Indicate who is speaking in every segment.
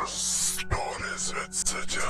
Speaker 1: Stories with Sajjad.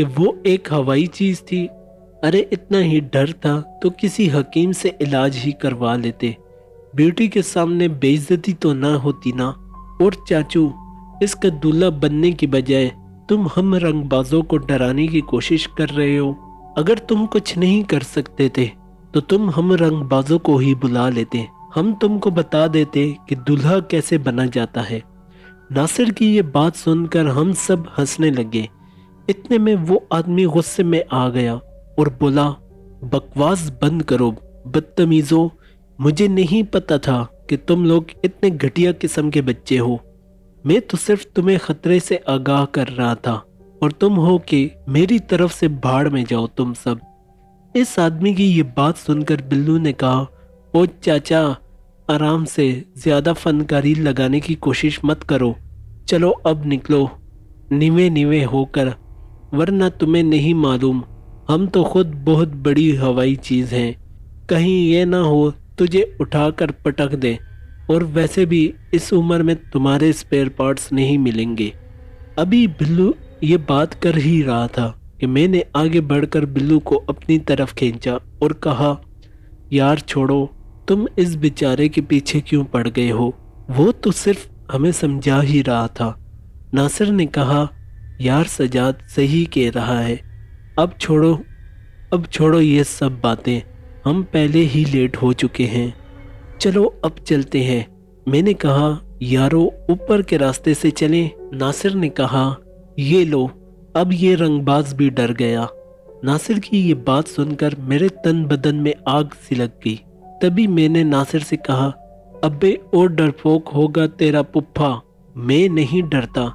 Speaker 2: کہ وہ ایک ہوائی چیز تھی؟ ارے اتنا ہی ڈر تھا تو کسی حکیم سے علاج ہی کروا لیتے، بیٹی کے سامنے بے عزتی تو نہ ہوتی نا۔ اور چاچو، اس کا دولہا بننے کی بجائے تم ہم رنگ بازوں کو ڈرانے کی کوشش کر رہے ہو۔ اگر تم کچھ نہیں کر سکتے تھے تو تم ہم رنگ بازوں کو ہی بلا لیتے، ہم تم کو بتا دیتے کہ دولہا کیسے بنا جاتا ہے۔ ناصر کی یہ بات سن کر ہم سب ہنسنے لگے۔ اتنے میں وہ آدمی غصے میں آ گیا اور بولا، بکواس بند کرو بدتمیزوں، مجھے نہیں پتا تھا کہ تم لوگ اتنے گھٹیا قسم کے بچے ہو۔ میں تو صرف تمہیں خطرے سے آگاہ کر رہا تھا اور تم ہو کہ میری طرف سے بھاڑ میں جاؤ تم سب۔ اس آدمی کی یہ بات سن کر بلو نے کہا، او چاچا، آرام سے، زیادہ فنکاری لگانے کی کوشش مت کرو، چلو اب نکلو نیوے نیوے ہو کر، ورنہ تمہیں نہیں معلوم ہم تو خود بہت بڑی ہوائی چیز ہیں، کہیں یہ نہ ہو تجھے اٹھا کر پٹک دے، اور ویسے بھی اس عمر میں تمہارے اسپیئر پارٹس نہیں ملیں گے۔ ابھی بلو یہ بات کر ہی رہا تھا کہ میں نے آگے بڑھ کر بلو کو اپنی طرف کھینچا اور کہا، یار چھوڑو، تم اس بیچارے کے پیچھے کیوں پڑ گئے ہو، وہ تو صرف ہمیں سمجھا ہی رہا تھا۔ ناصر نے کہا، یار سجاد صحیح کہہ رہا ہے، اب چھوڑو یہ سب باتیں، ہم پہلے ہی لیٹ ہو چکے ہیں، چلو اب چلتے ہیں۔ میں نے کہا، یارو اوپر کے راستے سے چلیں۔ ناصر نے کہا، یہ لو، اب یہ رنگ باز بھی ڈر گیا۔ ناصر کی یہ بات سن کر میرے تن بدن میں آگ سی لگ گئی۔ تبھی میں نے ناصر سے کہا، ابے اور ڈرپوک ہوگا تیرا پپھا، میں نہیں ڈرتا،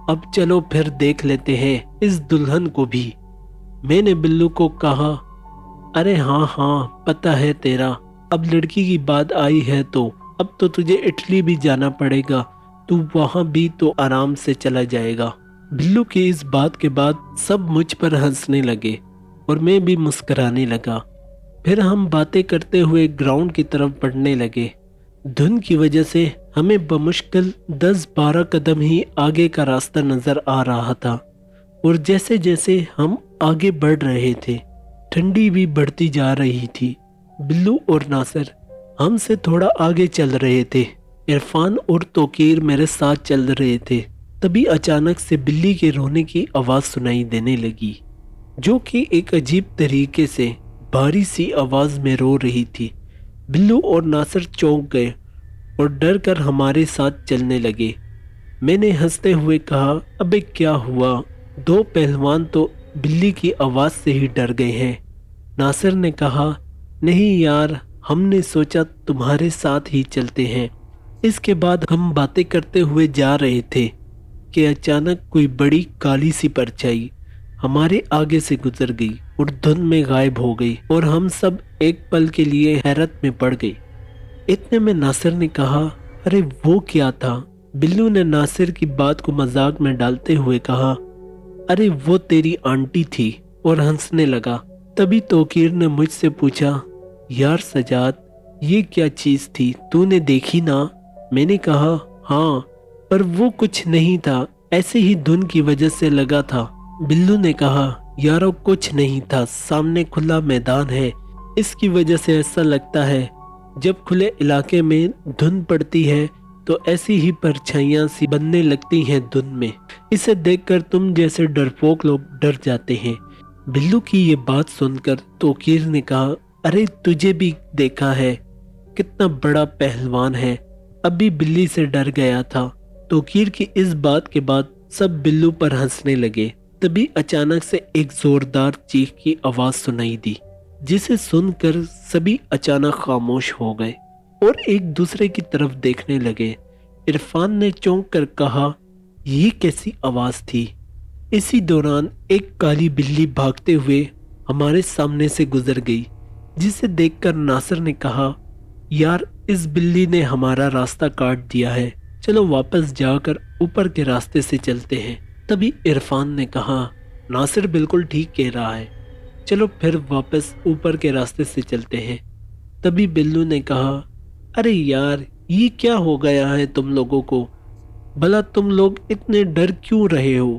Speaker 2: اب چلو پھر دیکھ لیتے ہیں اس دلہن کو بھی۔ میں نے بلو کو کہا، ارے ہاں پتہ ہے تیرا، اب لڑکی کی بات آئی ہے تو اب تو تجھے اٹلی بھی جانا پڑے گا، تو وہاں بھی تو آرام سے چلا جائے گا۔ بلو کی اس بات کے بعد سب مجھ پر ہنسنے لگے اور میں بھی مسکرانے لگا۔ پھر ہم باتیں کرتے ہوئے گراؤنڈ کی طرف بڑھنے لگے۔ دھند کی وجہ سے ہمیں بمشکل 10-12 قدم ہی آگے کا راستہ نظر آ رہا تھا، اور جیسے جیسے ہم آگے بڑھ رہے تھے ٹھنڈی بھی بڑھتی جا رہی تھی۔ بلو اور ناصر ہم سے تھوڑا آگے چل رہے تھے، عرفان اور توقیر میرے ساتھ چل رہے تھے۔ تبھی اچانک سے بلی کے رونے کی آواز سنائی دینے لگی، جو کہ ایک عجیب طریقے سے بھاری سی آواز میں رو رہی تھی۔ بلو اور ناصر چونک گئے اور ڈر کر ہمارے ساتھ چلنے لگے۔ میں نے ہنستے ہوئے کہا، ابے کیا ہوا، دو پہلوان تو بلی کی آواز سے ہی ڈر گئے ہیں۔ ناصر نے کہا، نہیں یار، ہم نے سوچا تمہارے ساتھ ہی چلتے ہیں۔ اس کے بعد ہم باتیں کرتے ہوئے جا رہے تھے کہ اچانک کوئی بڑی کالی سی پرچھائی ہمارے آگے سے گزر گئی اور دھند میں غائب ہو گئی، اور ہم سب ایک پل کے لیے حیرت میں پڑ گئے۔ اتنے میں ناصر نے کہا، ارے وہ کیا تھا؟ بلو نے ناصر کی بات کو مذاق میں ڈالتے ہوئے کہا، ارے وہ تیری آنٹی تھی، اور ہنسنے لگا۔ تبھی توقیر نے مجھ سے پوچھا، یار سجاد، یہ کیا چیز تھی، تو نے دیکھی نا؟ میں نے کہا، ہاں، پر وہ کچھ نہیں تھا، ایسے ہی دھند کی وجہ سے لگا تھا۔ بلو نے کہا، یارو کچھ نہیں تھا، سامنے کھلا میدان ہے، اس کی وجہ سے ایسا لگتا ہے۔ جب کھلے علاقے میں دھند پڑتی ہے تو ایسی ہی پرچھائیاں سی بننے لگتی ہیں دھند میں، اسے دیکھ کر تم جیسے ڈرپوک لوگ ڈر جاتے ہیں۔ بلو کی یہ بات سن کر توقیر نے کہا، ارے تجھے بھی دیکھا ہے، کتنا بڑا پہلوان ہے، ابھی بلی سے ڈر گیا تھا۔ توقیر کی اس بات کے بعد سب بلو پر ہنسنے لگے۔ تبھی اچانک سے ایک زوردار چیخ کی آواز سنائی دی، جسے سن کر سبھی اچانک خاموش ہو گئے اور ایک دوسرے کی طرف دیکھنے لگے۔ عرفان نے چونک کر کہا، یہ کیسی آواز تھی؟ اسی دوران ایک کالی بلی بھاگتے ہوئے ہمارے سامنے سے گزر گئی، جسے دیکھ کر ناصر نے کہا، یار اس بلی نے ہمارا راستہ کاٹ دیا ہے، چلو واپس جا کر اوپر کے راستے سے چلتے ہیں۔ تبھی عرفان نے کہا، ناصر بالکل ٹھیک کہہ رہا ہے، چلو پھر واپس اوپر کے راستے سے چلتے ہیں۔ تبھی بلو نے کہا، ارے یار، یہ کیا ہو گیا ہے تم لوگوں کو؟ بھلا تم لوگ اتنے ڈر کیوں رہے ہو؟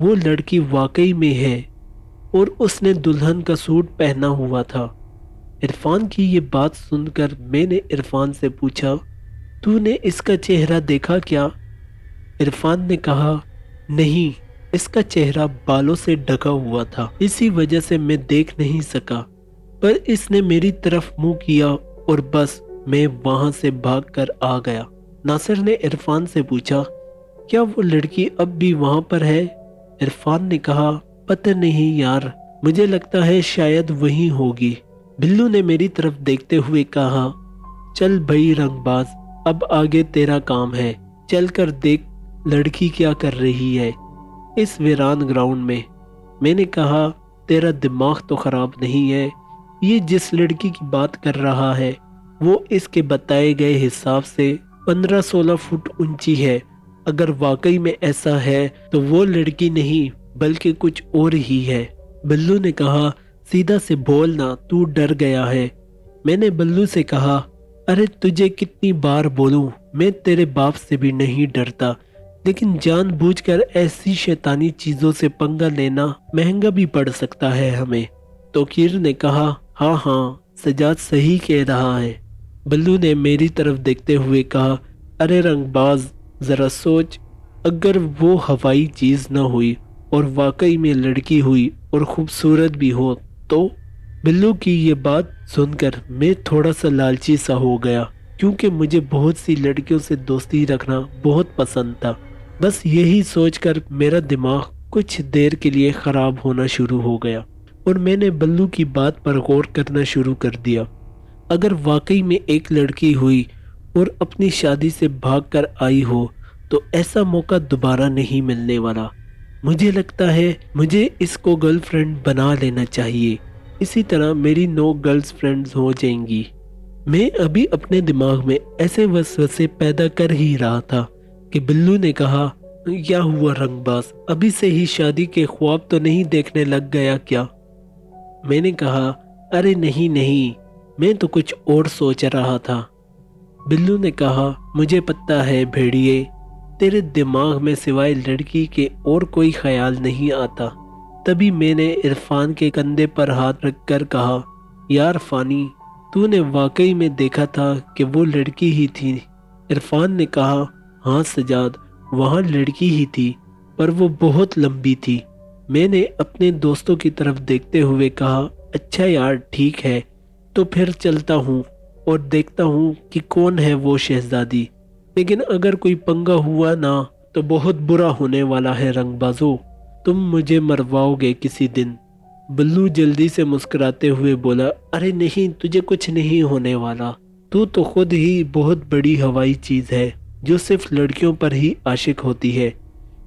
Speaker 2: وہ لڑکی واقعی میں ہے اور اس نے دلہن کا سوٹ پہنا ہوا تھا۔ عرفان کی یہ بات سن کر میں نے عرفان سے پوچھا، تو نے اس کا چہرہ دیکھا کیا؟ عرفان نے کہا، نہیں، اس کا چہرہ بالوں سے ڈھکا ہوا تھا، اسی وجہ سے میں دیکھ نہیں سکا، پر اس نے میری طرف منہ کیا اور بس میں وہاں سے بھاگ کر آ گیا۔ ناصر نے عرفان سے پوچھا، کیا وہ لڑکی اب بھی وہاں پر ہے؟ عرفان نے کہا، پتہ نہیں یار، مجھے لگتا ہے شاید وہیں ہوگی۔ بلو نے میری طرف دیکھتے ہوئے کہا، چل بھائی رنگ باز، اب آگے تیرا کام ہے، چل کر دیکھ لڑکی کیا کر رہی ہے اس ویران گراؤنڈ میں۔ میں نے کہا، تیرا دماغ تو خراب نہیں ہے؟ یہ جس لڑکی کی بات کر رہا ہے وہ اس کے بتائے گئے حساب سے 15-16 فٹ اونچی ہے۔ اگر واقعی میں ایسا ہے تو وہ لڑکی نہیں بلکہ کچھ اور ہی ہے۔ بلو نے کہا، سیدھا سے بولنا، تو ڈر گیا ہے۔ میں نے بلو سے کہا، ارے تجھے کتنی بار بولوں، میں تیرے باپ سے بھی نہیں ڈرتا، لیکن جان بوجھ کر ایسی شیطانی چیزوں سے پنگا لینا مہنگا بھی پڑ سکتا ہے ہمیں۔ توقیر نے کہا، ہاں ہاں، سجاد صحیح کہہ رہا ہے۔ بلو نے میری طرف دیکھتے ہوئے کہا، ارے رنگ باز، ذرا سوچ، اگر وہ ہوائی چیز نہ ہوئی اور واقعی میں لڑکی ہوئی اور خوبصورت بھی ہو تو؟ بلو کی یہ بات سن کر میں تھوڑا سا لالچی سا ہو گیا، کیونکہ مجھے بہت سی لڑکیوں سے دوستی رکھنا بہت پسند تھا۔ بس یہی سوچ کر میرا دماغ کچھ دیر کے لیے خراب ہونا شروع ہو گیا اور میں نے بلو کی بات پر غور کرنا شروع کر دیا۔ اگر واقعی میں ایک لڑکی ہوئی اور اپنی شادی سے بھاگ کر آئی ہو تو ایسا موقع دوبارہ نہیں ملنے والا۔ مجھے لگتا ہے مجھے اس کو گرل فرینڈ بنا لینا چاہیے، اسی طرح میری 9 گرلز فرینڈز ہو جائیں گی۔ میں ابھی اپنے دماغ میں ایسے وسوسے پیدا کر ہی رہا تھا کہ بلو نے کہا، کیا ہوا رنگ باز، ابھی سے ہی شادی کے خواب تو نہیں دیکھنے لگ گیا کیا؟ میں نے کہا، ارے نہیں نہیں، میں تو کچھ اور سوچ رہا تھا۔ بلو نے کہا، مجھے پتہ ہے بھیڑیے، تیرے دماغ میں سوائے لڑکی کے اور کوئی خیال نہیں آتا۔ تبھی میں نے عرفان کے کندھے پر ہاتھ رکھ کر کہا، یار فانی، تو نے واقعی میں دیکھا تھا کہ وہ لڑکی ہی تھی؟ عرفان نے کہا، ہاں سجاد، وہاں لڑکی ہی تھی، پر وہ بہت لمبی تھی۔ میں نے اپنے دوستوں کی طرف دیکھتے ہوئے کہا، اچھا یار ٹھیک ہے، تو پھر چلتا ہوں اور دیکھتا ہوں کہ کون ہے وہ شہزادی، لیکن اگر کوئی پنگا ہوا نا تو بہت برا ہونے والا ہے رنگ بازو، تم مجھے مرواؤ گے کسی دن۔ بلو جلدی سے مسکراتے ہوئے بولا، ارے نہیں، تجھے کچھ نہیں ہونے والا، تو خود ہی بہت بڑی ہوائی چیز ہے جو صرف لڑکیوں پر ہی عاشق ہوتی ہے۔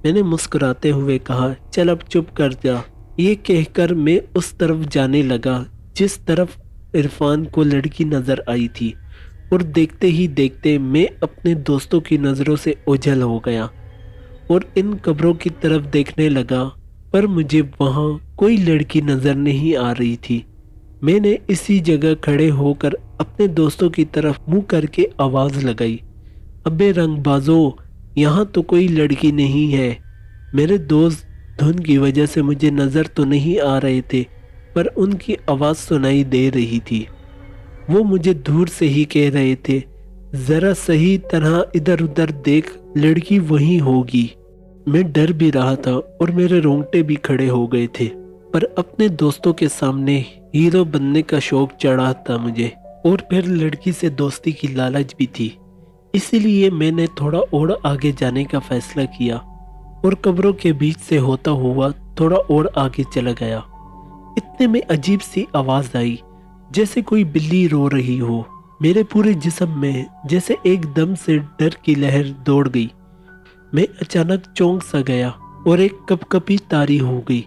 Speaker 2: میں نے مسکراتے ہوئے کہا، چل اب چپ کر جا۔ یہ کہہ کر میں اس طرف جانے لگا جس طرف عرفان کو لڑکی نظر آئی تھی، اور دیکھتے ہی دیکھتے میں اپنے دوستوں کی نظروں سے اوجھل ہو گیا اور ان قبروں کی طرف دیکھنے لگا، پر مجھے وہاں کوئی لڑکی نظر نہیں آ رہی تھی۔ میں نے اسی جگہ کھڑے ہو کر اپنے دوستوں کی طرف منہ کر کے آواز لگائی، ابے رنگ بازو، یہاں تو کوئی لڑکی نہیں ہے۔ میرے دوست دھن کی وجہ سے مجھے نظر تو نہیں آ رہے تھے، پر ان کی آواز سنائی دے رہی تھی۔ وہ مجھے دور سے ہی کہہ رہے تھے، ذرا صحیح طرح ادھر ادھر دیکھ، لڑکی وہیں ہوگی۔ میں ڈر بھی رہا تھا اور میرے رونگٹے بھی کھڑے ہو گئے تھے، پر اپنے دوستوں کے سامنے ہیرو بننے کا شوق چڑھا تھا مجھے، اور پھر لڑکی سے دوستی کی لالچ بھی تھی، اسی لیے میں نے تھوڑا اور آگے جانے کا فیصلہ کیا اور قبروں کے بیچ سے ہوتا ہوا تھوڑا اور آگے چلا گیا۔ اتنے میں عجیب سی آواز آئی، جیسے کوئی بلی رو رہی ہو۔ میرے پورے جسم میں جیسے ایک دم سے ڈر کی لہر دوڑ گئی۔ میں اچانک چونک سا گیا اور ایک کپ کپی طاری ہو گئی،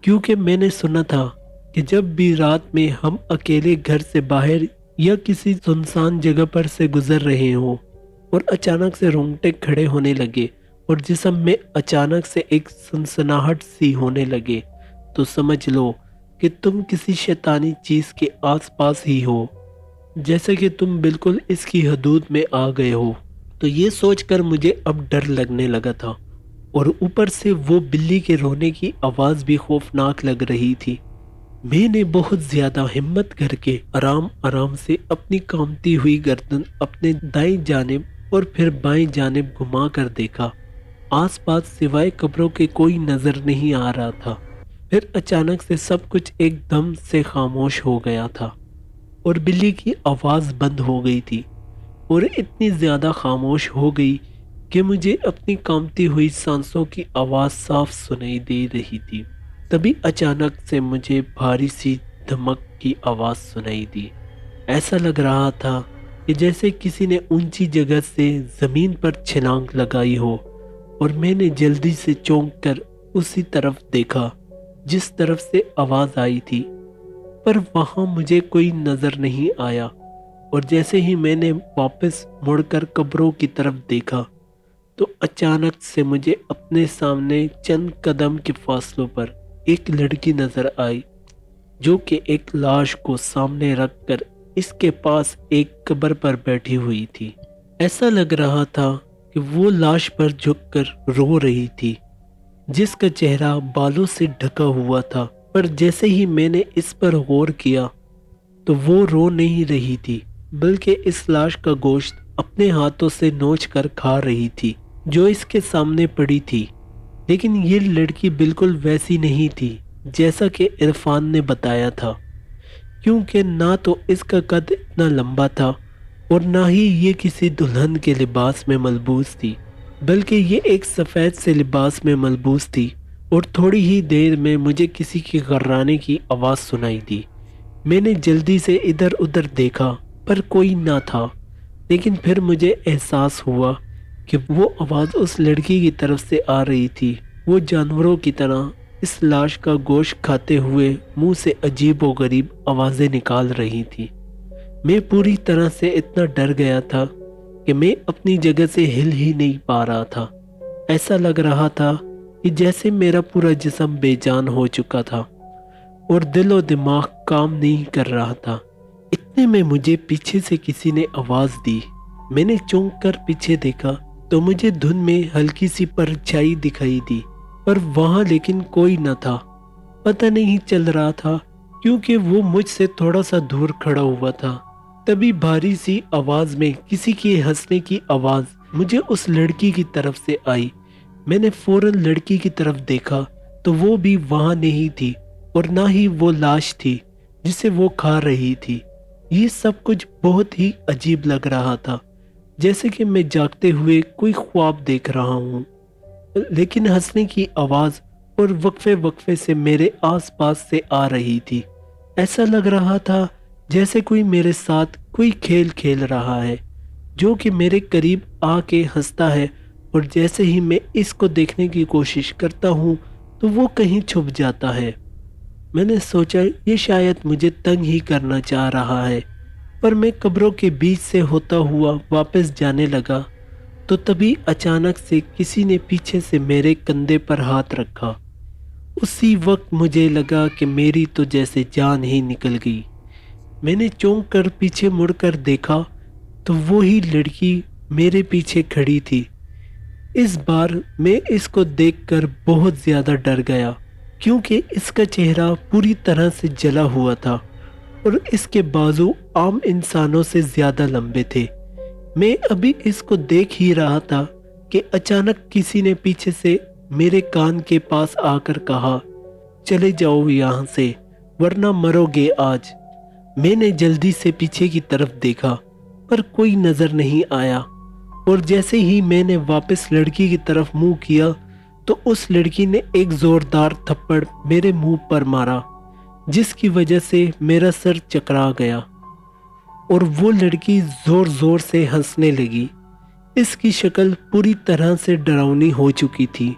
Speaker 2: کیونکہ میں نے سنا تھا کہ جب بھی رات میں ہم اکیلے گھر سے باہر یا کسی سنسان جگہ پر سے گزر رہے ہوں اور اچانک سے رونگٹے کھڑے ہونے لگے اور جسم میں اچانک سے ایک سنسناہٹ سی ہونے لگے، تو سمجھ لو کہ تم کسی شیطانی چیز کے آس پاس ہی ہو، جیسے کہ تم بالکل اس کی حدود میں آ گئے ہو۔ تو یہ سوچ کر مجھے اب ڈر لگنے لگا تھا اور اوپر سے وہ بلی کے رونے کی آواز بھی خوفناک لگ رہی تھی۔ میں نے بہت زیادہ ہمت کر کے آرام آرام سے اپنی کامتی ہوئی گردن اپنے دائیں جانب اور پھر بائیں جانب گھما کر دیکھا۔ آس پاس سوائے قبروں کے کوئی نظر نہیں آ رہا تھا۔ پھر اچانک سے سب کچھ ایک دم سے خاموش ہو گیا تھا اور بلی کی آواز بند ہو گئی تھی، اور اتنی زیادہ خاموش ہو گئی کہ مجھے اپنی کامتی ہوئی سانسوں کی آواز صاف سنائی دے رہی تھی۔ تبھی اچانک سے مجھے بھاری سی دھمک کی آواز سنائی دی۔ ایسا لگ رہا تھا کہ جیسے کسی نے اونچی جگہ سے زمین پر چھلانگ لگائی ہو، اور میں نے جلدی سے چونک کر اسی طرف دیکھا جس طرف سے آواز آئی تھی، پر وہاں مجھے کوئی نظر نہیں آیا۔ اور جیسے ہی میں نے واپس مڑ کر قبروں کی طرف دیکھا تو اچانک سے مجھے اپنے سامنے چند قدم کے فاصلوں پر ایک لڑکی نظر آئی، جو کہ ایک لاش کو سامنے رکھ کر اس کے پاس ایک قبر پر بیٹھی ہوئی تھی۔ ایسا لگ رہا تھا کہ وہ لاش پر جھک کر رو رہی تھی، جس کا چہرہ بالوں سے ڈھکا ہوا تھا، پر جیسے ہی میں نے اس پر غور کیا تو وہ رو نہیں رہی تھی، بلکہ اس لاش کا گوشت اپنے ہاتھوں سے نوچ کر کھا رہی تھی جو اس کے سامنے پڑی تھی۔ لیکن یہ لڑکی بالکل ویسی نہیں تھی جیسا کہ عرفان نے بتایا تھا، کیونکہ نہ تو اس کا قد اتنا لمبا تھا اور نہ ہی یہ کسی دلہن کے لباس میں ملبوس تھی، بلکہ یہ ایک سفید سے لباس میں ملبوس تھی۔ اور تھوڑی ہی دیر میں مجھے کسی کی غرانے کی آواز سنائی دی۔ میں نے جلدی سے ادھر ادھر دیکھا پر کوئی نہ تھا، لیکن پھر مجھے احساس ہوا کہ وہ آواز اس لڑکی کی طرف سے آ رہی تھی۔ وہ جانوروں کی طرح اس لاش کا گوشت کھاتے ہوئے منہ سے عجیب و غریب آوازیں نکال رہی تھی۔ میں پوری طرح سے اتنا ڈر گیا تھا کہ میں اپنی جگہ سے ہل ہی نہیں پا رہا تھا۔ ایسا لگ رہا تھا کہ جیسے میرا پورا جسم بے جان ہو چکا تھا اور دل و دماغ کام نہیں کر رہا تھا۔ اتنے میں مجھے پیچھے سے کسی نے آواز دی۔ میں نے چونک کر پیچھے دیکھا تو مجھے دھند میں ہلکی سی پرچھائی دکھائی دی، پر وہاں لیکن کوئی نہ تھا۔ پتہ نہیں چل رہا تھا کیونکہ وہ مجھ سے تھوڑا سا دور کھڑا ہوا تھا۔ تبھی بھاری سی آواز میں کسی کی ہنسنے کی آواز مجھے اس لڑکی کی طرف سے آئی۔ میں نے فوراً لڑکی کی طرف دیکھا تو وہ بھی وہاں نہیں تھی، اور نہ ہی وہ لاش تھی جسے وہ کھا رہی تھی۔ یہ سب کچھ بہت ہی عجیب لگ رہا تھا، جیسے کہ میں جاگتے ہوئے کوئی خواب دیکھ رہا ہوں، لیکن ہنسنے کی آواز اور وقفے وقفے سے میرے آس پاس سے آ رہی تھی۔ ایسا لگ رہا تھا جیسے کوئی میرے ساتھ کوئی کھیل کھیل رہا ہے، جو کہ میرے قریب آ کے ہنستا ہے، اور جیسے ہی میں اس کو دیکھنے کی کوشش کرتا ہوں تو وہ کہیں چھپ جاتا ہے۔ میں نے سوچا یہ شاید مجھے تنگ ہی کرنا چاہ رہا ہے، پر میں قبروں کے بیچ سے ہوتا ہوا واپس جانے لگا تو تبھی اچانک سے کسی نے پیچھے سے میرے کندھے پر ہاتھ رکھا۔ اسی وقت مجھے لگا کہ میری تو جیسے جان ہی نکل گئی۔ میں نے چونک کر پیچھے مڑ کر دیکھا تو وہی لڑکی میرے پیچھے کھڑی تھی۔ اس بار میں اس کو دیکھ کر بہت زیادہ ڈر گیا، کیونکہ اس کا چہرہ پوری طرح سے جلا ہوا تھا اور اس کے بازو عام انسانوں سے زیادہ لمبے تھے۔ میں ابھی اس کو دیکھ ہی رہا تھا کہ اچانک کسی نے پیچھے سے میرے کان کے پاس آ کر کہا، چلے جاؤ یہاں سے ورنہ مرو گے آج۔ میں نے جلدی سے پیچھے کی طرف دیکھا پر کوئی نظر نہیں آیا، اور جیسے ہی میں نے واپس لڑکی کی طرف منہ کیا تو اس لڑکی نے ایک زوردار تھپڑ میرے منہ پر مارا، جس کی وجہ سے میرا سر چکرا گیا اور وہ لڑکی زور زور سے ہنسنے لگی۔ اس کی شکل پوری طرح سے ڈراؤنی ہو چکی تھی۔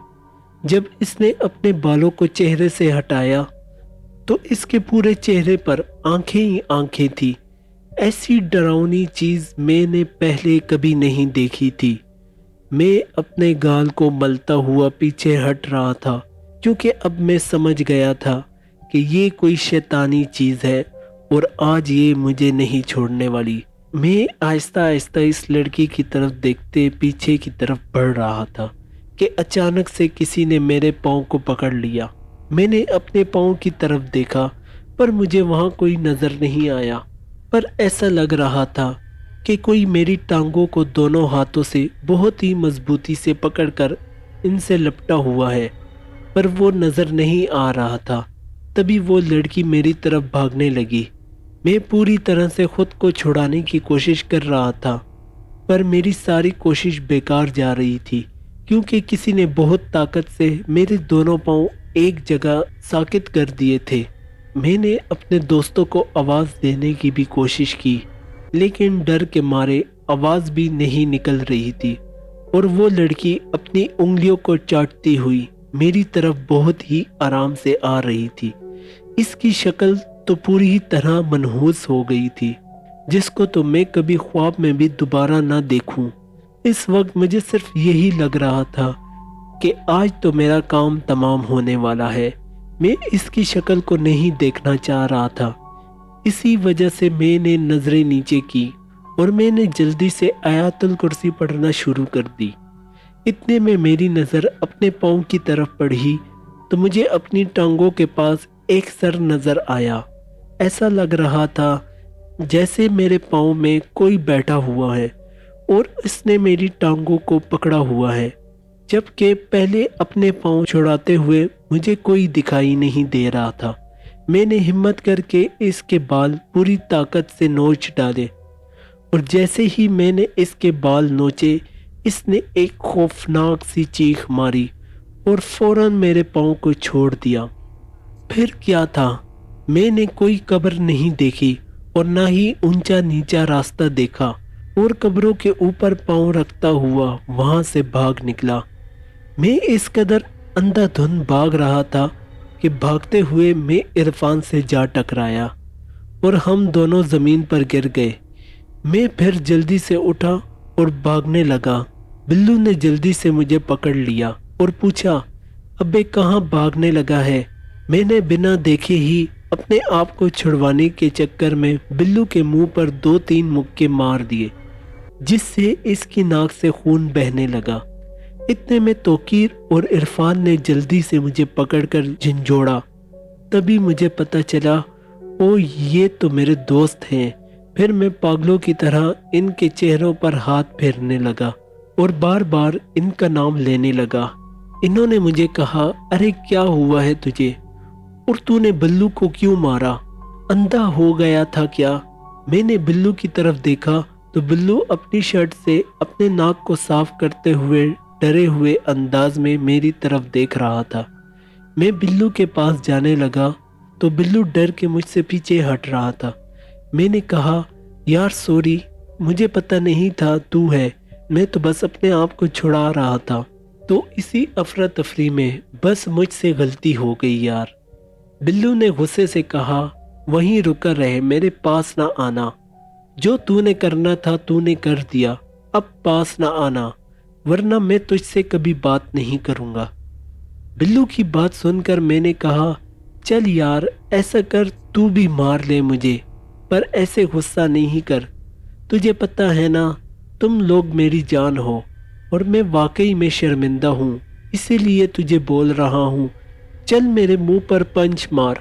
Speaker 2: جب اس نے اپنے بالوں کو چہرے سے ہٹایا تو اس کے پورے چہرے پر آنکھیں ہی آنکھیں تھی۔ ایسی ڈراؤنی چیز میں نے پہلے کبھی نہیں دیکھی تھی۔ میں اپنے گال کو ملتا ہوا پیچھے ہٹ رہا تھا، کیونکہ اب میں سمجھ گیا تھا کہ یہ کوئی شیطانی چیز ہے اور آج یہ مجھے نہیں چھوڑنے والی۔ میں آہستہ آہستہ اس لڑکی کی طرف دیکھتے پیچھے کی طرف بڑھ رہا تھا کہ اچانک سے کسی نے میرے پاؤں کو پکڑ لیا۔ میں نے اپنے پاؤں کی طرف دیکھا پر مجھے وہاں کوئی نظر نہیں آیا، پر ایسا لگ رہا تھا کہ کوئی میری ٹانگوں کو دونوں ہاتھوں سے بہت ہی مضبوطی سے پکڑ کر ان سے لپٹا ہوا ہے، پر وہ نظر نہیں آ رہا تھا۔ تبھی وہ لڑکی میری طرف بھاگنے لگی۔ میں پوری طرح سے خود کو چھڑانے کی کوشش کر رہا تھا، پر میری ساری کوشش بیکار جا رہی تھی، کیونکہ کسی نے بہت طاقت سے میرے دونوں پاؤں ایک جگہ ساکت کر دیے تھے۔ میں نے اپنے دوستوں کو آواز دینے کی بھی کوشش کی، لیکن ڈر کے مارے آواز بھی نہیں نکل رہی تھی، اور وہ لڑکی اپنی انگلیوں کو چاٹتی ہوئی میری طرف بہت ہی آرام سے آ رہی تھی۔ اس کی شکل تو پوری طرح منحوس ہو گئی تھی، جس کو تو میں کبھی خواب میں بھی دوبارہ نہ دیکھوں۔ اس وقت مجھے صرف یہی لگ رہا تھا کہ آج تو میرا کام تمام ہونے والا ہے۔ میں اس کی شکل کو نہیں دیکھنا چاہ رہا تھا، اسی وجہ سے میں نے نظریں نیچے کی اور میں نے جلدی سے آیات الکرسی پڑھنا شروع کر دی۔ اتنے میں میری نظر اپنے پاؤں کی طرف پڑھی تو مجھے اپنی ٹانگوں کے پاس ایک سر نظر آیا۔ ایسا لگ رہا تھا جیسے میرے پاؤں میں کوئی بیٹھا ہوا ہے اور اس نے میری ٹانگوں کو پکڑا ہوا ہے، جبکہ پہلے اپنے پاؤں چھڑاتے ہوئے مجھے کوئی دکھائی نہیں دے رہا تھا۔ میں نے ہمت کر کے اس کے بال پوری طاقت سے نوچ ڈالے، اور جیسے ہی میں نے اس کے بال نوچے، اس نے ایک خوفناک سی چیخ ماری اور فوراً میرے پاؤں کو چھوڑ دیا۔ پھر کیا تھا، میں نے کوئی قبر نہیں دیکھی اور نہ ہی اونچا نیچا راستہ دیکھا، اور قبروں کے اوپر پاؤں رکھتا ہوا وہاں سے بھاگ نکلا۔ میں اس قدر اندھا دھند بھاگ رہا تھا کہ بھاگتے ہوئے میں عرفان سے جا ٹکرایا اور ہم دونوں زمین پر گر گئے۔ میں پھر جلدی سے اٹھا اور بھاگنے لگا۔ بلو نے جلدی سے مجھے پکڑ لیا اور پوچھا، ابے کہاں بھاگنے لگا ہے؟ میں نے بنا دیکھے ہی اپنے آپ کو چھڑوانے کے چکر میں بلو کے منہ پر 2-3 مکے مار دیے، جس سے اس کی ناک سے خون بہنے لگا۔ اتنے میں توقیر اور عرفان نے جلدی سے مجھے پکڑ کر جھنجھوڑا۔ تبھی مجھے پتہ چلا، او یہ تو میرے دوست ہیں۔ پھر میں پاگلوں کی طرح ان کے چہروں پر ہاتھ پھیرنے لگا اور بار بار ان کا نام لینے لگا۔ انہوں نے مجھے کہا، ارے کیا ہوا ہے تجھے؟ اور تو نے بلو کو کیوں مارا؟ اندھا ہو گیا تھا کیا؟ میں نے بلو کی طرف دیکھا تو بلو اپنی شرٹ سے اپنے ناک کو صاف کرتے ہوئے ڈرے ہوئے انداز میں میری طرف دیکھ رہا تھا۔ میں بلو کے پاس جانے لگا تو بلو ڈر کے مجھ سے پیچھے ہٹ رہا تھا۔ میں نے کہا، یار سوری، مجھے پتہ نہیں تھا تو ہے، میں تو بس اپنے آپ کو چھڑا رہا تھا۔ تو اسی افراتفری میں بس مجھ سے غلطی ہو گئی یار۔ بلو نے غصے سے کہا، وہیں رکا رہے، میرے پاس نہ آنا۔ جو تو نے کرنا تھا تو نے کر دیا، اب پاس نہ آنا، ورنہ میں تجھ سے کبھی بات نہیں کروں گا۔ بلو کی بات سن کر میں نے کہا، چل یار ایسا کر، تو بھی مار لے مجھے، پر ایسے غصہ نہیں کر۔ تجھے پتہ ہے نا، تم لوگ میری جان ہو، اور میں واقعی میں شرمندہ ہوں، اسی لیے تجھے بول رہا ہوں، چل میرے منہ پر پنچ مار۔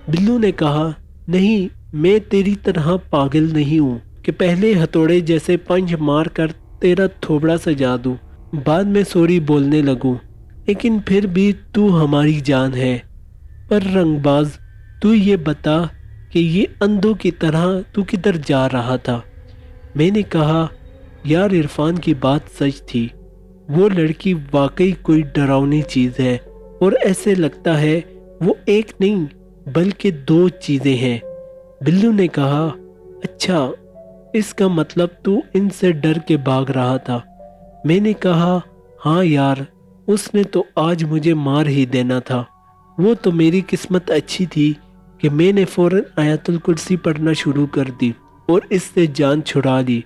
Speaker 2: بلو نے کہا، نہیں، میں تیری طرح پاگل نہیں ہوں کہ پہلے ہتھوڑے جیسے پنچ مار کر تیرا تھوبڑا سجا دوں، بعد میں سوری بولنے لگوں۔ لیکن پھر بھی تو ہماری جان ہے۔ پر رنگ باز، تو یہ بتا کہ یہ اندھوں کی طرح تو کدھر جا رہا تھا؟ میں نے کہا، یار عرفان کی بات سچ تھی، وہ لڑکی واقعی کوئی ڈراؤنی چیز ہے، اور ایسے لگتا ہے وہ ایک نہیں بلکہ 2 چیزیں ہیں۔ بلو نے کہا، اچھا، اس کا مطلب تو ان سے ڈر کے بھاگ رہا تھا۔ میں نے کہا، ہاں یار، اس نے تو آج مجھے مار ہی دینا تھا۔ وہ تو میری قسمت اچھی تھی کہ میں نے فوراً آیت الکرسی پڑھنا شروع کر دی اور اس سے جان چھڑا لی،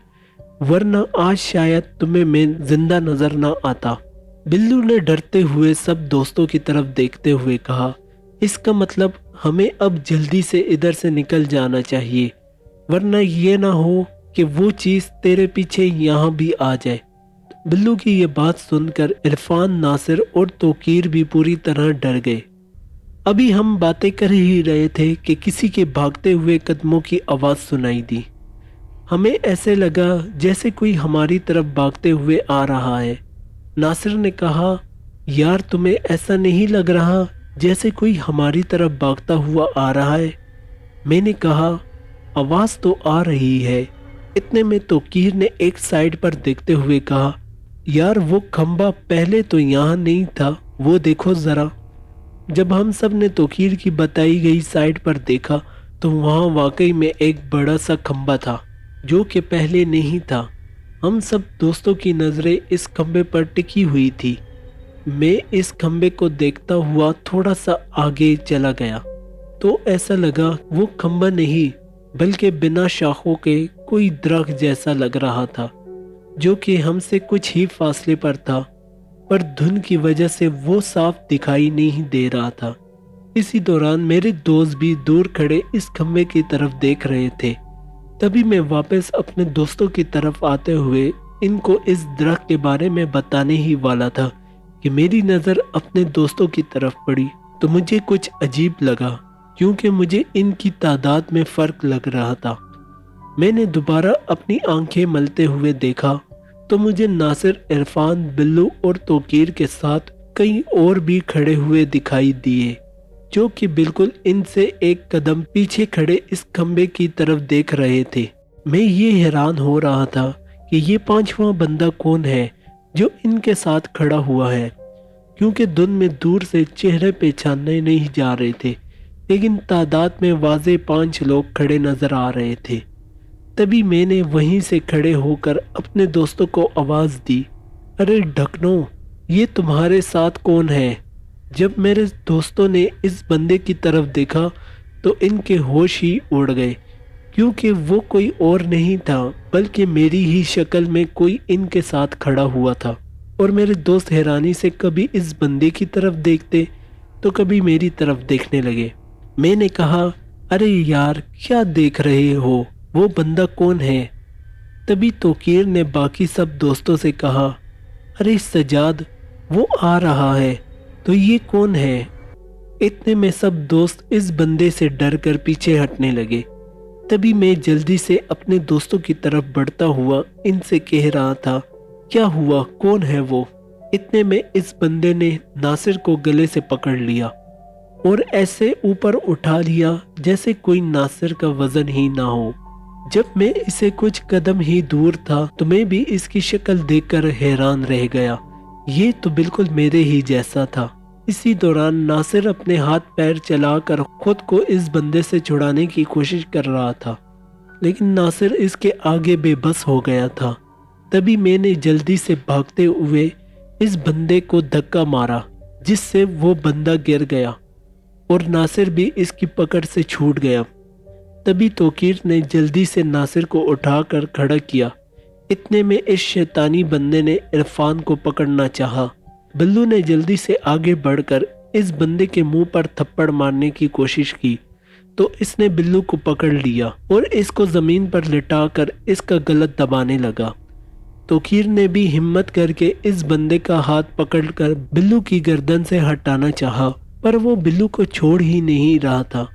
Speaker 2: ورنہ آج شاید تمہیں میں زندہ نظر نہ آتا۔ بلو نے ڈرتے ہوئے سب دوستوں کی طرف دیکھتے ہوئے کہا، اس کا مطلب ہمیں اب جلدی سے ادھر سے نکل جانا چاہیے، ورنہ یہ نہ ہو کہ وہ چیز تیرے پیچھے یہاں بھی آ جائے۔ بلو کی یہ بات سن کر عرفان، ناصر اور توقیر بھی پوری طرح ڈر گئے۔ ابھی ہم باتیں کر ہی رہے تھے کہ کسی کے بھاگتے ہوئے قدموں کی آواز سنائی دی۔ ہمیں ایسے لگا جیسے کوئی ہماری طرف بھاگتے ہوئے آ رہا ہے۔ ناصر نے کہا، یار تمہیں ایسا نہیں لگ رہا جیسے کوئی ہماری طرف بھاگتا ہوا آ رہا ہے؟ میں نے کہا، آواز تو آ رہی ہے۔ اتنے میں توقیر نے ایک سائڈ پر دیکھتے ہوئے کہا، یار وہ کھمبا پہلے تو یہاں نہیں تھا، وہ دیکھو ذرا۔ جب ہم سب نے توقیر کی بتائی گئی سائڈ پر دیکھا تو وہاں واقعی میں ایک بڑا سا کھمبا تھا جو کہ پہلے نہیں تھا۔ ہم سب دوستوں کی نظریں اس کھمبے پر ٹکی ہوئی تھی۔ میں اس کھمبے کو دیکھتا ہوا تھوڑا سا آگے چلا گیا تو ایسا لگا وہ کھمبا نہیں بلکہ بنا شاخوں کے کوئی درخت جیسا لگ رہا تھا جو کہ ہم سے کچھ ہی فاصلے پر تھا، پر دھند کی وجہ سے وہ صاف دکھائی نہیں دے رہا تھا۔ اسی دوران میرے دوست بھی دور کھڑے اس کھمبے کی طرف دیکھ رہے تھے۔ تبھی میں واپس اپنے دوستوں کی طرف آتے ہوئے ان کو اس درخت کے بارے میں بتانے ہی والا تھا کہ میری نظر اپنے دوستوں کی طرف پڑی تو مجھے کچھ عجیب لگا، کیونکہ مجھے ان کی تعداد میں فرق لگ رہا تھا۔ میں نے دوبارہ اپنی آنکھیں ملتے ہوئے دیکھا تو مجھے ناصر، عرفان، بلو اور توقیر کے ساتھ کئی اور بھی کھڑے ہوئے دکھائی دیے جو کہ بالکل ان سے ایک قدم پیچھے کھڑے اس کھمبے کی طرف دیکھ رہے تھے۔ میں یہ حیران ہو رہا تھا کہ یہ پانچواں بندہ کون ہے جو ان کے ساتھ کھڑا ہوا ہے، کیونکہ دھند میں دور سے چہرے پہچانے نہیں جا رہے تھے، لیکن تعداد میں واضح 5 لوگ کھڑے نظر آ رہے تھے۔ تبھی میں نے وہیں سے کھڑے ہو کر اپنے دوستوں کو آواز دی، ارے ڈھکنوں، یہ تمہارے ساتھ کون ہے؟ جب میرے دوستوں نے اس بندے کی طرف دیکھا تو ان کے ہوش ہی اڑ گئے، کیونکہ وہ کوئی اور نہیں تھا بلکہ میری ہی شکل میں کوئی ان کے ساتھ کھڑا ہوا تھا۔ اور میرے دوست حیرانی سے کبھی اس بندے کی طرف دیکھتے تو کبھی میری طرف دیکھنے لگے۔ میں نے کہا، ارے یار کیا دیکھ رہے ہو، وہ بندہ کون ہے؟ تبھی توقیر نے باقی سب دوستوں سے کہا، ارے سجاد، وہ آ رہا ہے، تو یہ کون ہے؟ اتنے میں سب دوست اس بندے سے ڈر کر پیچھے ہٹنے لگے۔ تبھی میں جلدی سے اپنے دوستوں کی طرف بڑھتا ہوا ان سے کہہ رہا تھا، کیا ہوا، کون ہے وہ؟ اتنے میں اس بندے نے ناصر کو گلے سے پکڑ لیا اور ایسے اوپر اٹھا لیا جیسے کوئی ناصر کا وزن ہی نہ ہو۔ جب میں اسے کچھ قدم ہی دور تھا تو میں بھی اس کی شکل دیکھ کر حیران رہ گیا، یہ تو بالکل میرے ہی جیسا تھا۔ اسی دوران ناصر اپنے ہاتھ پیر چلا کر خود کو اس بندے سے چھڑانے کی کوشش کر رہا تھا، لیکن ناصر اس کے آگے بے بس ہو گیا تھا۔ تبھی میں نے جلدی سے بھاگتے ہوئے اس بندے کو دھکا مارا جس سے وہ بندہ گر گیا اور ناصر بھی اس کی پکڑ سے چھوٹ گیا۔ تبھی توقیر نے جلدی سے ناصر کو اٹھا کر کھڑا کیا۔ اتنے میں اس شیطانی بندے نے عرفان کو پکڑنا چاہا۔ بلو نے جلدی سے آگے بڑھ کر اس بندے کے منہ پر تھپڑ مارنے کی کوشش کی تو اس نے بلو کو پکڑ لیا اور اس کو زمین پر لٹا کر اس کا گلا دبانے لگا۔ توقیر نے بھی ہمت کر کے اس بندے کا ہاتھ پکڑ کر بلو کی گردن سے ہٹانا چاہا، پر وہ بلو کو چھوڑ ہی نہیں رہا تھا۔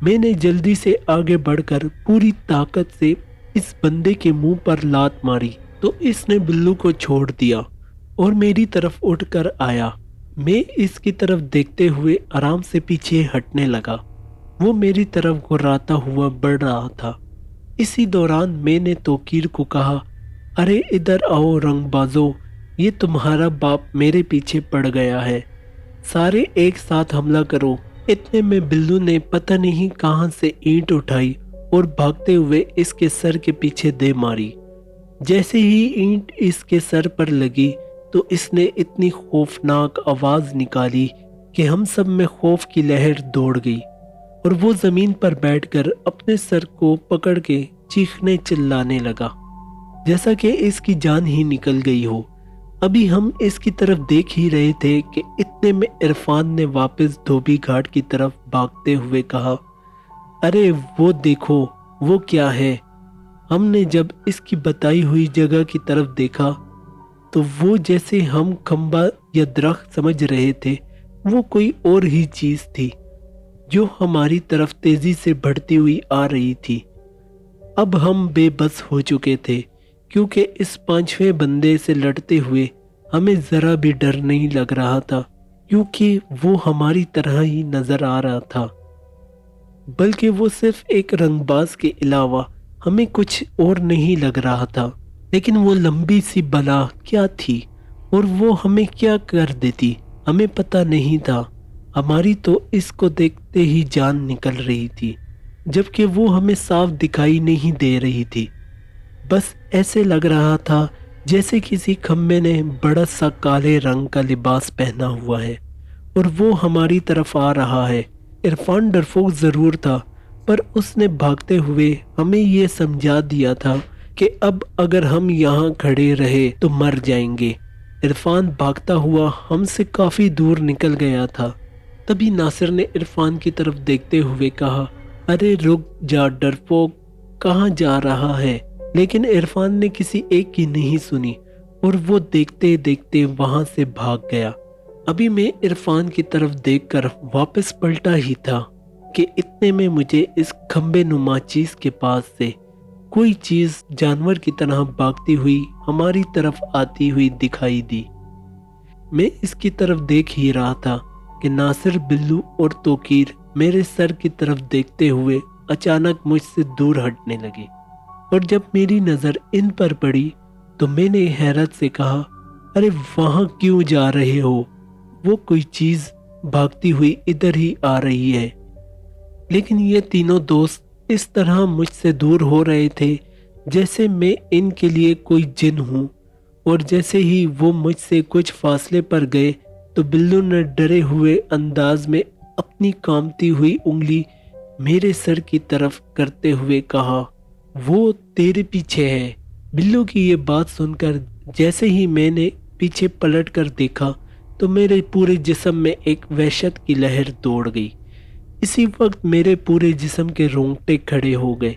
Speaker 2: میں نے جلدی سے آگے بڑھ کر پوری طاقت سے اس بندے کے منہ پر لات ماری تو اس نے بلو کو چھوڑ دیا اور میری طرف اٹھ کر آیا۔ میں اس کی طرف دیکھتے ہوئے آرام سے پیچھے ہٹنے لگا۔ وہ میری طرف گھراتا ہوا بڑھ رہا تھا۔ اسی دوران میں نے توقیر کو کہا، ارے ادھر آؤ رنگ بازو، یہ تمہارا باپ میرے پیچھے پڑ گیا ہے، سارے ایک ساتھ حملہ کرو۔ اتنے میں بلو نے پتہ نہیں کہاں سے اینٹ اٹھائی اور بھاگتے ہوئے اس کے سر کے پیچھے دے ماری۔ جیسے ہی اینٹ اس کے سر پر لگی تو اس نے اتنی خوفناک آواز نکالی کہ ہم سب میں خوف کی لہر دوڑ گئی اور وہ زمین پر بیٹھ کر اپنے سر کو پکڑ کے چیخنے چلانے لگا جیسا کہ اس کی جان ہی نکل گئی ہو۔ ابھی ہم اس کی طرف دیکھ ہی رہے تھے کہ اتنے میں عرفان نے واپس دھوبی گھاٹ کی طرف بھاگتے ہوئے کہا، ارے وہ دیکھو، وہ کیا ہے؟ ہم نے جب اس کی بتائی ہوئی جگہ کی طرف دیکھا تو وہ جیسے ہم کھمبا یا درخت سمجھ رہے تھے وہ کوئی اور ہی چیز تھی جو ہماری طرف تیزی سے بڑھتی ہوئی آ رہی تھی۔ اب ہم بے بس ہو چکے تھے کیونکہ اس پانچویں بندے سے لڑتے ہوئے ہمیں ذرا بھی ڈر نہیں لگ رہا تھا، کیونکہ وہ ہماری طرح ہی نظر آ رہا تھا، بلکہ وہ صرف ایک رنگ باز کے علاوہ ہمیں کچھ اور نہیں لگ رہا تھا۔ لیکن وہ لمبی سی بلا کیا تھی اور وہ ہمیں کیا کر دیتی ہمیں پتہ نہیں تھا۔ ہماری تو اس کو دیکھتے ہی جان نکل رہی تھی، جبکہ وہ ہمیں صاف دکھائی نہیں دے رہی تھی۔ بس ایسے لگ رہا تھا جیسے کسی کھمبے نے بڑا سا کالے رنگ کا لباس پہنا ہوا ہے اور وہ ہماری طرف آ رہا ہے۔ عرفان ڈرپوک ضرور تھا، پر اس نے بھاگتے ہوئے ہمیں یہ سمجھا دیا تھا کہ اب اگر ہم یہاں کھڑے رہے تو مر جائیں گے۔ عرفان بھاگتا ہوا ہم سے کافی دور نکل گیا تھا۔ تبھی ناصر نے عرفان کی طرف دیکھتے ہوئے کہا، ارے رک جا ڈرپوک، کہاں جا رہا ہے؟ لیکن عرفان نے کسی ایک کی نہیں سنی اور وہ دیکھتے دیکھتے وہاں سے بھاگ گیا۔ ابھی میں عرفان کی طرف دیکھ کر واپس پلٹا ہی تھا کہ اتنے میں مجھے اس کھمبے نما چیز کے پاس سے کوئی چیز جانور کی طرح بھاگتی ہوئی ہماری طرف آتی ہوئی دکھائی دی۔ میں اس کی طرف دیکھ ہی رہا تھا کہ ناصر، بلو اور توقیر میرے سر کی طرف دیکھتے ہوئے اچانک مجھ سے دور ہٹنے لگے، اور جب میری نظر ان پر پڑی تو میں نے حیرت سے کہا، ارے وہاں کیوں جا رہے ہو؟ وہ کوئی چیز بھاگتی ہوئی ادھر ہی آ رہی ہے۔ لیکن یہ تینوں دوست اس طرح مجھ سے دور ہو رہے تھے جیسے میں ان کے لیے کوئی جن ہوں، اور جیسے ہی وہ مجھ سے کچھ فاصلے پر گئے تو بلو نے ڈرے ہوئے انداز میں اپنی کامتی ہوئی انگلی میرے سر کی طرف کرتے ہوئے کہا، وہ تیرے پیچھے ہے۔ بلو کی یہ بات سن کر جیسے ہی میں نے پیچھے پلٹ کر دیکھا تو میرے پورے جسم میں ایک وحشت کی لہر دوڑ گئی۔ اسی وقت میرے پورے جسم کے رونگٹے کھڑے ہو گئے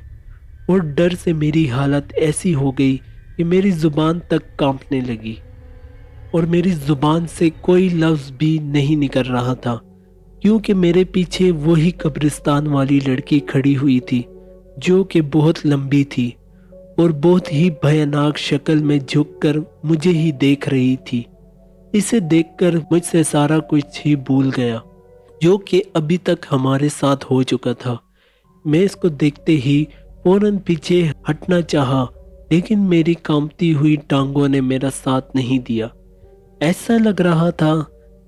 Speaker 2: اور ڈر سے میری حالت ایسی ہو گئی کہ میری زبان تک کانپنے لگی اور میری زبان سے کوئی لفظ بھی نہیں نکل رہا تھا، کیونکہ میرے پیچھے وہی قبرستان والی لڑکی کھڑی ہوئی تھی جو کہ بہت لمبی تھی اور بہت ہی بھیانک شکل میں جھک کر مجھے ہی دیکھ رہی تھی۔ اسے دیکھ کر مجھ سے سارا کچھ ہی بھول گیا جو کہ ابھی تک ہمارے ساتھ ہو چکا تھا۔ میں اس کو دیکھتے ہی فوراً پیچھے ہٹنا چاہا، لیکن میری کانپتی ہوئی ٹانگوں نے میرا ساتھ نہیں دیا۔ ایسا لگ رہا تھا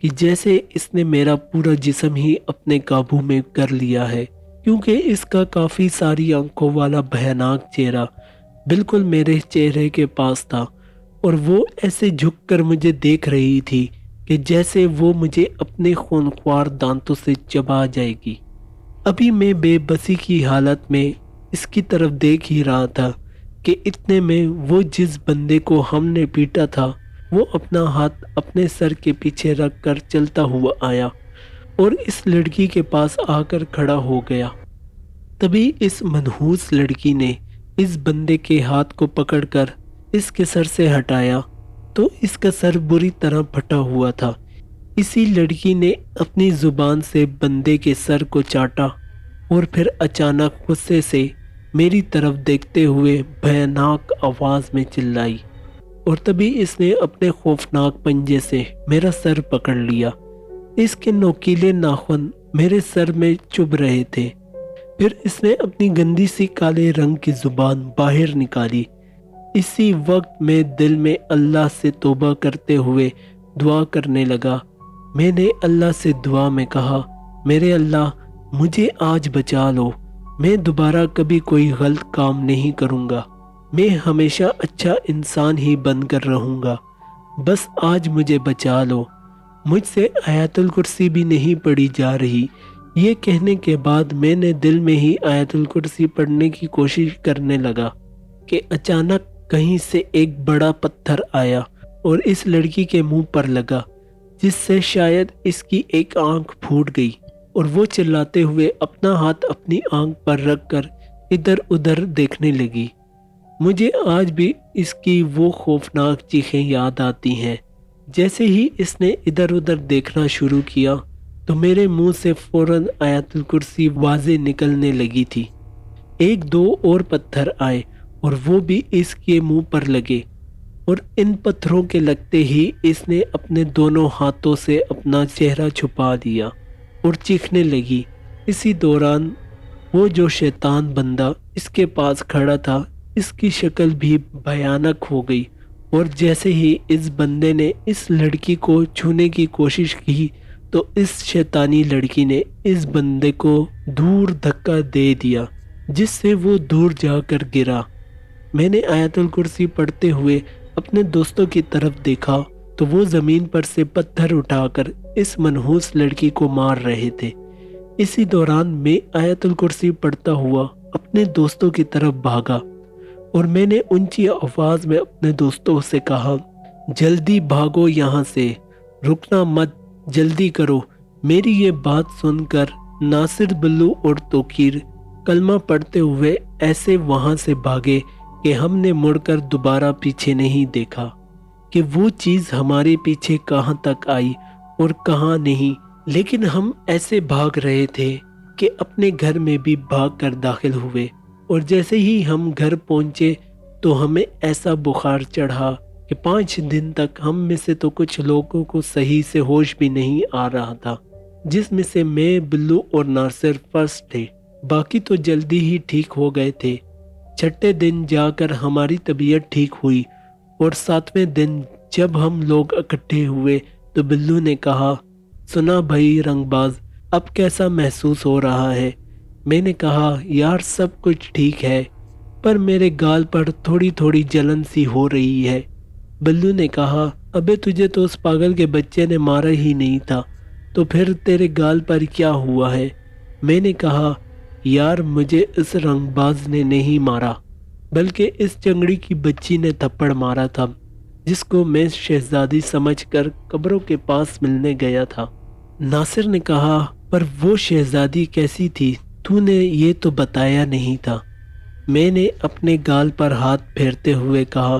Speaker 2: کہ جیسے اس نے میرا پورا جسم ہی اپنے قابو میں کر لیا ہے، کیونکہ اس کا کافی ساری آنکھوں والا بھیانک چہرہ بالکل میرے چہرے کے پاس تھا، اور وہ ایسے جھک کر مجھے دیکھ رہی تھی کہ جیسے وہ مجھے اپنے خونخوار دانتوں سے چبا جائے گی۔ ابھی میں بے بسی کی حالت میں اس کی طرف دیکھ ہی رہا تھا کہ اتنے میں وہ جس بندے کو ہم نے پیٹا تھا وہ اپنا ہاتھ اپنے سر کے پیچھے رکھ کر چلتا ہوا آیا اور اس لڑکی کے پاس آ کر کھڑا ہو گیا۔ تبھی اس منحوس لڑکی نے اس بندے کے ہاتھ کو پکڑ کر اس کے سر سے ہٹایا تو اس کا سر بری طرح پھٹا ہوا تھا۔ اسی لڑکی نے اپنی زبان سے بندے کے سر کو چاٹا اور پھر اچانک غصے سے میری طرف دیکھتے ہوئے بھیانک آواز میں چلائی، اور تبھی اس نے اپنے خوفناک پنجے سے میرا سر پکڑ لیا۔ اس کے نوکیلے ناخن میرے سر میں چبھ رہے تھے۔ پھر اس نے اپنی گندی سی کالے رنگ کی زبان باہر نکالی۔ اسی وقت میں دل میں اللہ سے توبہ کرتے ہوئے دعا کرنے لگا۔ میں نے اللہ سے دعا میں کہا، میرے اللہ مجھے آج بچا لو، میں دوبارہ کبھی کوئی غلط کام نہیں کروں گا، میں ہمیشہ اچھا انسان ہی بن کر رہوں گا، بس آج مجھے بچا لو۔ مجھ سے آیت الکرسی بھی نہیں پڑھی جا رہی۔ یہ کہنے کے بعد میں نے دل میں ہی آیت الکرسی پڑھنے کی کوشش کرنے لگا کہ اچانک کہیں سے ایک بڑا پتھر آیا اور اس لڑکی کے منہ پر لگا، جس سے شاید اس کی ایک آنکھ پھوٹ گئی، اور وہ چلاتے ہوئے اپنا ہاتھ اپنی آنکھ پر رکھ کر ادھر ادھر دیکھنے لگی۔ مجھے آج بھی اس کی وہ خوفناک چیخیں یاد آتی ہیں۔ جیسے ہی اس نے ادھر ادھر دیکھنا شروع کیا تو میرے منہ سے فوراً آیت الکرسی واضح نکلنے لگی تھی۔ ایک دو اور پتھر آئے اور وہ بھی اس کے منہ پر لگے، اور ان پتھروں کے لگتے ہی اس نے اپنے دونوں ہاتھوں سے اپنا چہرہ چھپا دیا اور چیخنے لگی۔ اسی دوران وہ جو شیطان بندہ اس کے پاس کھڑا تھا، اس کی شکل بھی بھیانک ہو گئی، اور جیسے ہی اس بندے نے اس لڑکی کو چھونے کی کوشش کی تو اس شیطانی لڑکی نے اس بندے کو دور دھکا دے دیا، جس سے وہ دور جا کر گرا۔ میں نے آیت الکرسی پڑھتے ہوئے اپنے دوستوں کی طرف دیکھا تو وہ زمین پر سے پتھر اٹھا کر اس منحوس لڑکی کو مار رہے تھے۔ اسی دوران میں آیت الکرسی پڑھتا ہوا اپنے دوستوں کی طرف بھاگا، اور میں نے اونچی آواز میں اپنے دوستوں سے کہا، جلدی بھاگو یہاں سے، رکنا مت، جلدی کرو۔ میری یہ بات سن کر ناصر، بلو اور توقیر کلمہ پڑھتے ہوئے ایسے وہاں سے بھاگے کہ ہم نے مڑ کر دوبارہ پیچھے نہیں دیکھا کہ وہ چیز ہمارے پیچھے کہاں تک آئی اور کہاں نہیں، لیکن ہم ایسے بھاگ رہے تھے کہ اپنے گھر میں بھی بھاگ کر داخل ہوئے، اور جیسے ہی ہم گھر پہنچے تو ہمیں ایسا بخار چڑھا کہ 5 دن تک ہم میں سے تو کچھ لوگوں کو صحیح سے ہوش بھی نہیں آ رہا تھا، جس میں سے میں، بلو اور ناصر فرسٹ تھے۔ باقی تو جلدی ہی ٹھیک ہو گئے تھے۔ چھٹے دن جا کر ہماری طبیعت ٹھیک ہوئی، اور 7ویں دن جب ہم لوگ اکٹھے ہوئے تو بلو نے کہا، سنا بھائی رنگ باز، اب کیسا محسوس ہو رہا ہے؟ میں نے کہا، یار سب کچھ ٹھیک ہے، پر میرے گال پر تھوڑی تھوڑی جلن سی ہو رہی ہے۔ بلو نے کہا، ابے تجھے تو اس پاگل کے بچے نے مارا ہی نہیں تھا، تو پھر تیرے گال پر کیا ہوا ہے؟ میں نے کہا، یار مجھے اس رنگ باز نے نہیں مارا، بلکہ اس چنگڑی کی بچی نے تھپڑ مارا تھا، جس کو میں شہزادی سمجھ کر قبروں کے پاس ملنے گیا تھا۔ ناصر نے کہا، پر وہ شہزادی کیسی تھی؟ تو نے یہ تو بتایا نہیں تھا۔ میں نے اپنے گال پر ہاتھ پھیرتے ہوئے کہا،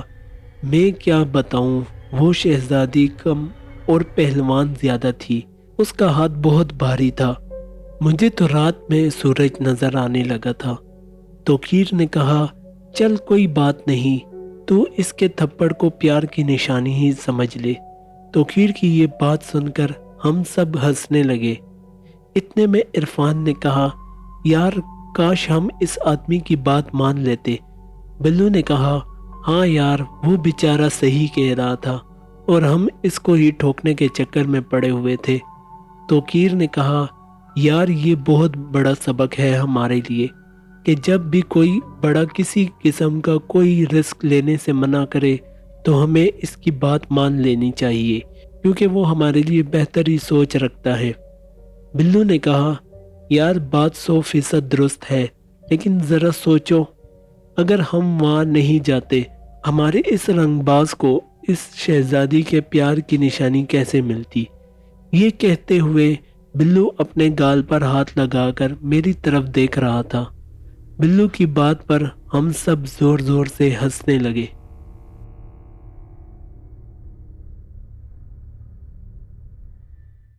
Speaker 2: میں کیا بتاؤں، وہ شہزادی کم اور پہلوان زیادہ تھی، اس کا ہاتھ بہت بھاری تھا، مجھے تو رات میں سورج نظر آنے لگا تھا۔ توقیر نے کہا، چل کوئی بات نہیں، تو اس کے تھپڑ کو پیار کی نشانی ہی سمجھ لے۔ توقیر کی یہ بات سن کر ہم سب ہنسنے لگے۔ اتنے میں عرفان نے کہا، یار کاش ہم اس آدمی کی بات مان لیتے۔ بلو نے کہا، ہاں یار وہ بیچارہ صحیح کہہ رہا تھا، اور ہم اس کو ہی ٹھوکنے کے چکر میں پڑے ہوئے تھے۔ توقیر نے کہا، یار یہ بہت بڑا سبق ہے ہمارے لیے کہ جب بھی کوئی بڑا کسی قسم کا کوئی رسک لینے سے منع کرے تو ہمیں اس کی بات مان لینی چاہیے، کیونکہ وہ ہمارے لیے بہتر ہی سوچ رکھتا ہے۔ بلو نے کہا، یار بات 100% درست ہے، لیکن ذرا سوچو، اگر ہم وہاں نہیں جاتے، ہمارے اس رنگ باز کو اس شہزادی کے پیار کی نشانی کیسے ملتی؟ یہ کہتے ہوئے بلو اپنے گال پر ہاتھ لگا کر میری طرف دیکھ رہا تھا۔ بلو کی بات پر ہم سب زور زور سے ہنسنے لگے۔